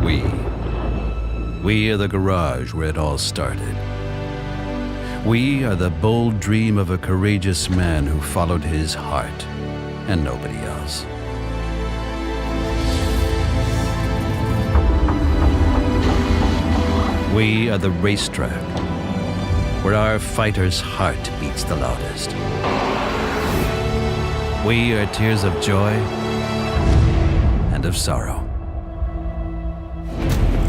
We. We are the garage where it all started. We are the bold dream of a courageous man who followed his heart and nobody else. We are the racetrack where our fighter's heart beats the loudest. We are tears of joy and of sorrow.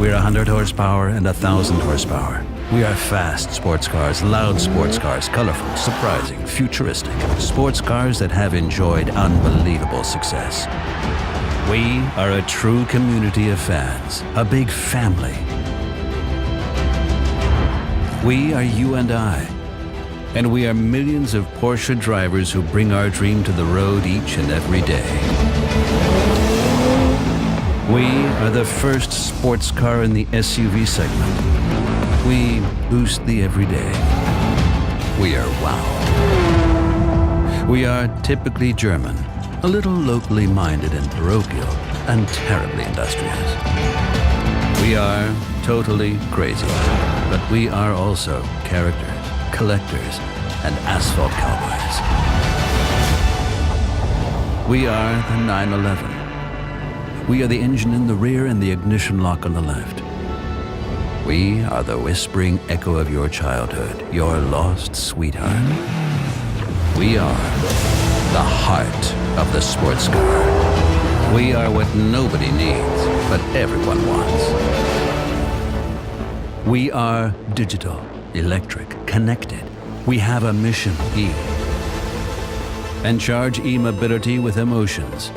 We're 100 horsepower and 1,000 horsepower. We are fast sports cars, loud sports cars, colorful, surprising, futuristic. Sports cars that have enjoyed unbelievable success. We are a true community of fans, a big family. We are you and I, and we are millions of Porsche drivers who bring our dream to the road each and every day. We are the first sports car in the SUV segment. We boost the everyday. We are wow. We are typically German, a little locally minded and parochial, and terribly industrious. We are totally crazy, but we are also characters, collectors, and asphalt cowboys. We are the 911. We are the engine in the rear and the ignition lock on the left. We are the whispering echo of your childhood, your lost sweetheart. We are the heart of the sports car. We are what nobody needs, but everyone wants. We are digital, electric, connected. We have a mission E. And charge e-mobility with emotions.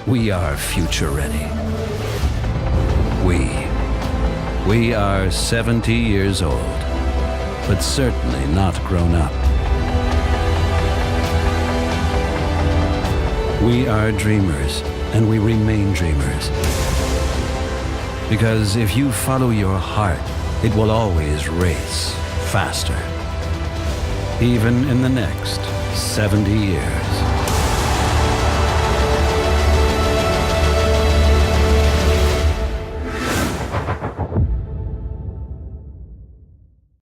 We are future ready. We are 70 years old, but certainly not grown up. We are dreamers, and we remain dreamers. Because if you follow your heart, it will always race faster. Even in the next 70 years.